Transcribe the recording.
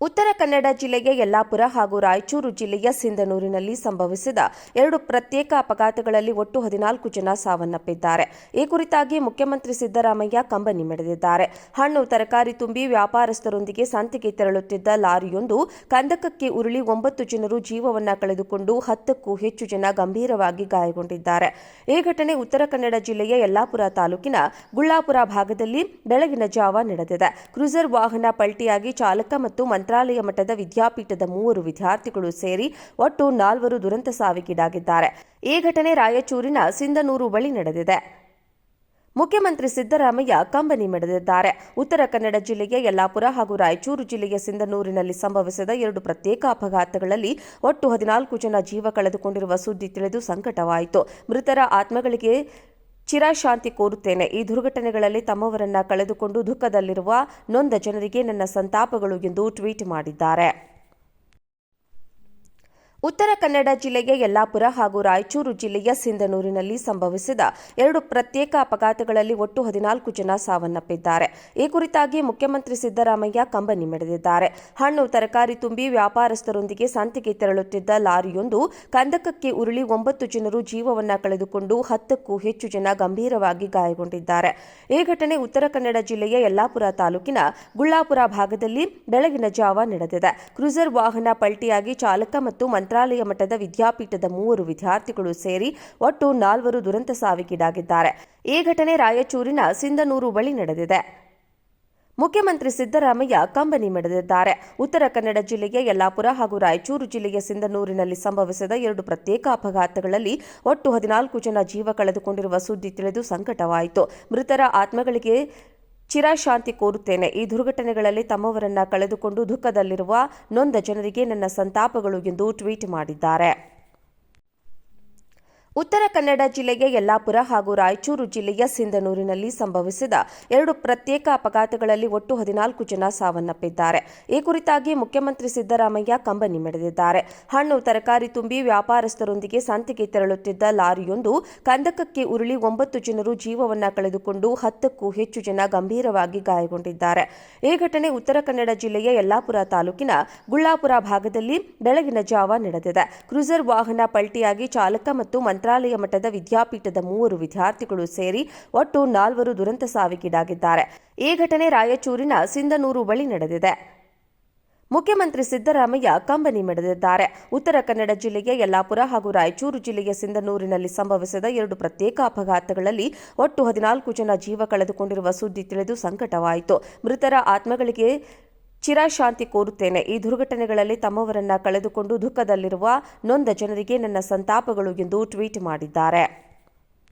ಉತ್ತರ ಕನ್ನಡ ಜಿಲ್ಲೆಯ ಯಲ್ಲಾಪುರ ಹಾಗೂ ರಾಯಚೂರು ಜಿಲ್ಲೆಯ ಸಿಂಧನೂರಿನಲ್ಲಿ ಸಂಭವಿಸಿದ 2 ಪ್ರತ್ಯೇಕ ಅಪಘಾತಗಳಲ್ಲಿ ಒಟ್ಟು 14 ಜನ ಸಾವನ್ನಪ್ಪಿದ್ದಾರೆ. ಈ ಕುರಿತಾಗಿ ಮುಖ್ಯಮಂತ್ರಿ ಸಿದ್ದರಾಮಯ್ಯ ಕಂಬನಿ ಮಿಡಿದಿದ್ದಾರೆ. ಹಣ್ಣು ತರಕಾರಿ ತುಂಬಿ ವ್ಯಾಪಾರಸ್ಥರೊಂದಿಗೆ ಸಂತೆಗೆ ತೆರಳುತ್ತಿದ್ದ ಲಾರಿಯೊಂದು ಕಂದಕಕ್ಕೆ ಉರುಳಿ 9 ಜನರು ಜೀವವನ್ನ ಕಳೆದುಕೊಂಡು 10ಕ್ಕೂ ಹೆಚ್ಚು ಜನ ಗಂಭೀರವಾಗಿ ಗಾಯಗೊಂಡಿದ್ದಾರೆ. ಈ ಘಟನೆ ಉತ್ತರ ಕನ್ನಡ ಜಿಲ್ಲೆಯ ಯಲ್ಲಾಪುರ ತಾಲೂಕಿನ ಗುಳ್ಳಾಪುರ ಭಾಗದಲ್ಲಿ ಬೆಳಗಿನ ಜಾವ ನಡೆದಿದೆ. ಕ್ರೂಸರ್ ವಾಹನ ಪಲ್ಟಿಯಾಗಿ ಚಾಲಕ ಮತ್ತು ಮಂತ್ರಾಲಯ ಮಠದ ವಿದ್ಯಾಪೀಠದ 3 ವಿದ್ಯಾರ್ಥಿಗಳು ಸೇರಿ ಒಟ್ಟು 4 ದುರಂತ ಸಾವಿಗೀಡಾಗಿದ್ದಾರೆ. ಈ ಘಟನೆ ರಾಯಚೂರಿನ ಸಿಂಧನೂರು ಬಳಿ ನಡೆದಿದೆ. ಮುಖ್ಯಮಂತ್ರಿ ಸಿದ್ದರಾಮಯ್ಯ ಕಂಬನಿ ಮಿಡಿದಿದ್ದಾರೆ. ಉತ್ತರ ಕನ್ನಡ ಜಿಲ್ಲೆಯ ಯಲ್ಲಾಪುರ ಹಾಗೂ ರಾಯಚೂರು ಜಿಲ್ಲೆಯ ಸಿಂಧನೂರಿನಲ್ಲಿ ಸಂಭವಿಸಿದ 2 ಪ್ರತ್ಯೇಕ ಅಪಘಾತಗಳಲ್ಲಿ ಒಟ್ಟು 14 ಜನ ಜೀವ ಕಳೆದುಕೊಂಡಿರುವ ಸುದ್ದಿ ತಿಳಿದು ಸಂಕಟವಾಯಿತು. ಮೃತರ ಆತ್ಮಗಳಿಗೆ ಚಿರಶಾಂತಿ ಕೋರುತ್ತೇನೆ. ಈ ದುರ್ಘಟನೆಗಳಲ್ಲಿ ತಮ್ಮವರನ್ನ ಕಳೆದುಕೊಂಡು ದುಃಖದಲ್ಲಿರುವ ನೊಂದ ಜನರಿಗೆ ನನ್ನ ಸಂತಾಪಗಳು ಎಂದು ಟ್ವೀಟ್ ಮಾಡಿದ್ದಾರೆ. ಉತ್ತರ ಕನ್ನಡ ಜಿಲ್ಲೆಯ ಯಲ್ಲಾಪುರ ಹಾಗೂ ರಾಯಚೂರು ಜಿಲ್ಲೆಯ ಸಿಂಧನೂರಿನಲ್ಲಿ ಸಂಭವಿಸಿದ 2 ಪ್ರತ್ಯೇಕ ಅಪಘಾತಗಳಲ್ಲಿ ಒಟ್ಟು 14 ಜನ ಸಾವನ್ನಪ್ಪಿದ್ದಾರೆ. ಈ ಕುರಿತಾಗಿ ಮುಖ್ಯಮಂತ್ರಿ ಸಿದ್ದರಾಮಯ್ಯ ಕಂಬನಿ ಮಿಡಿದಿದ್ದಾರೆ. ಹಣ್ಣು ತರಕಾರಿ ತುಂಬಿ ವ್ಯಾಪಾರಸ್ಥರೊಂದಿಗೆ ಸಂತೆಗೆ ತೆರಳುತ್ತಿದ್ದ ಲಾರಿಯೊಂದು ಕಂದಕಕ್ಕೆ ಉರುಳಿ 9 ಜನರು ಜೀವವನ್ನ ಕಳೆದುಕೊಂಡು 10ಕ್ಕೂ ಹೆಚ್ಚು ಜನ ಗಂಭೀರವಾಗಿ ಗಾಯಗೊಂಡಿದ್ದಾರೆ. ಈ ಘಟನೆ ಉತ್ತರ ಕನ್ನಡ ಜಿಲ್ಲೆಯ ಯಲ್ಲಾಪುರ ತಾಲೂಕಿನ ಗುಳ್ಳಾಪುರ ಭಾಗದಲ್ಲಿ ಬೆಳಗಿನ ಜಾವ ನಡೆದಿದೆ. ಕ್ರೂಸರ್ ವಾಹನ ಪಲ್ಟಿಯಾಗಿ ಚಾಲಕ ಮತ್ತು ಮಂತ್ರಾಲಯ ಮಠದ ವಿದ್ಯಾಪೀಠದ 3 ವಿದ್ಯಾರ್ಥಿಗಳು ಸೇರಿ ಒಟ್ಟು 4 ದುರಂತ ಸಾವಿಗೀಡಾಗಿದ್ದಾರೆ. ಈ ಘಟನೆ ರಾಯಚೂರಿನ ಸಿಂಧನೂರು ಬಳಿ ನಡೆದಿದೆ. ಮುಖ್ಯಮಂತ್ರಿ ಸಿದ್ದರಾಮಯ್ಯ ಕಂಬನಿ ಮಿಡಿದಿದ್ದಾರೆ. ಉತ್ತರ ಕನ್ನಡ ಜಿಲ್ಲೆಯ ಯಲ್ಲಾಪುರ ಹಾಗೂ ರಾಯಚೂರು ಜಿಲ್ಲೆಯ ಸಿಂಧನೂರಿನಲ್ಲಿ ಸಂಭವಿಸಿದ 2 ಪ್ರತ್ಯೇಕ ಅಪಘಾತಗಳಲ್ಲಿ ಒಟ್ಟು 14 ಜನ ಜೀವ ಕಳೆದುಕೊಂಡಿರುವ ಸುದ್ದಿ ತಿಳಿದು ಸಂಕಟವಾಯಿತು. ಮೃತರ ಆತ್ಮಗಳಿಗೆ ಚಿರಶಾಂತಿ ಕೋರುತ್ತೇನೆ. ಈ ದುರ್ಘಟನೆಗಳಲ್ಲಿ ತಮ್ಮವರನ್ನ ಕಳೆದುಕೊಂಡು ದುಃಖದಲ್ಲಿರುವ ನೊಂದ ಜನರಿಗೆ ನನ್ನ ಸಂತಾಪಗಳು ಎಂದು ಟ್ವೀಟ್ ಮಾಡಿದ್ದಾರೆ. ಉತ್ತರ ಕನ್ನಡ ಜಿಲ್ಲೆಯ ಯಲ್ಲಾಪುರ ಹಾಗೂ ರಾಯಚೂರು ಜಿಲ್ಲೆಯ ಸಿಂಧನೂರಿನಲ್ಲಿ ಸಂಭವಿಸಿದ 2 ಪ್ರತ್ಯೇಕ ಅಪಘಾತಗಳಲ್ಲಿ ಒಟ್ಟು 14 ಜನ ಸಾವನ್ನಪ್ಪಿದ್ದಾರೆ. ಈ ಕುರಿತಾಗಿ ಮುಖ್ಯಮಂತ್ರಿ ಸಿದ್ದರಾಮಯ್ಯ ಕಂಬನಿ ಮಿಡಿದಿದ್ದಾರೆ. ಹಣ್ಣು ತರಕಾರಿ ತುಂಬಿ ವ್ಯಾಪಾರಸ್ಥರೊಂದಿಗೆ ಸಂತೆಗೆ ತೆರಳುತ್ತಿದ್ದ ಲಾರಿಯೊಂದು ಕಂದಕಕ್ಕೆ ಉರುಳಿ 9 ಜನರು ಜೀವವನ್ನ ಕಳೆದುಕೊಂಡು 10ಕ್ಕೂ ಹೆಚ್ಚು ಜನ ಗಂಭೀರವಾಗಿ ಗಾಯಗೊಂಡಿದ್ದಾರೆ. ಈ ಘಟನೆ ಉತ್ತರ ಕನ್ನಡ ಜಿಲ್ಲೆಯ ಯಲ್ಲಾಪುರ ತಾಲೂಕಿನ ಗುಳ್ಳಾಪುರ ಭಾಗದಲ್ಲಿ ಬೆಳಗಿನ ಜಾವ ನಡೆದಿದೆ. ಕ್ರೂಸರ್ ವಾಹನ ಪಲ್ಟಿಯಾಗಿ ಚಾಲಕ ಮತ್ತು ಮಂತ್ರಾಲಯ ಮಠದ ವಿದ್ಯಾಪೀಠದ 3 ವಿದ್ಯಾರ್ಥಿಗಳು ಸೇರಿ ಒಟ್ಟು 4 ದುರಂತ ಸಾವಿಗೀಡಾಗಿದ್ದಾರೆ. ಈ ಘಟನೆ ರಾಯಚೂರಿನ ಸಿಂಧನೂರು ಬಳಿ ನಡೆದಿದೆ. ಮುಖ್ಯಮಂತ್ರಿ ಸಿದ್ದರಾಮಯ್ಯ ಕಂಬನಿ ಮಿಡಿದಿದ್ದಾರೆ. ಉತ್ತರ ಕನ್ನಡ ಜಿಲ್ಲೆಯ ಯಲ್ಲಾಪುರ ಹಾಗೂ ರಾಯಚೂರು ಜಿಲ್ಲೆಯ ಸಿಂಧನೂರಿನಲ್ಲಿ ಸಂಭವಿಸಿದ 2 ಪ್ರತ್ಯೇಕ ಅಪಘಾತಗಳಲ್ಲಿ ಒಟ್ಟು 14 ಜನ ಜೀವ ಕಳೆದುಕೊಂಡಿರುವ ಸುದ್ದಿ ತಿಳಿದು ಸಂಕಟವಾಯಿತು. ಮೃತರ ಆತ್ಮಗಳಿಗೆ ಚಿರಶಾಂತಿ ಕೋರುತ್ತೇನೆ. ಈ ದುರ್ಘಟನೆಗಳಲ್ಲಿ ತಮ್ಮವರನ್ನ ಕಳೆದುಕೊಂಡು ದುಃಖದಲ್ಲಿರುವ ನೊಂದ ಜನರಿಗೆ ನನ್ನ ಸಂತಾಪಗಳು ಎಂದು ಟ್ವೀಟ್ ಮಾಡಿದ್ದಾರೆ.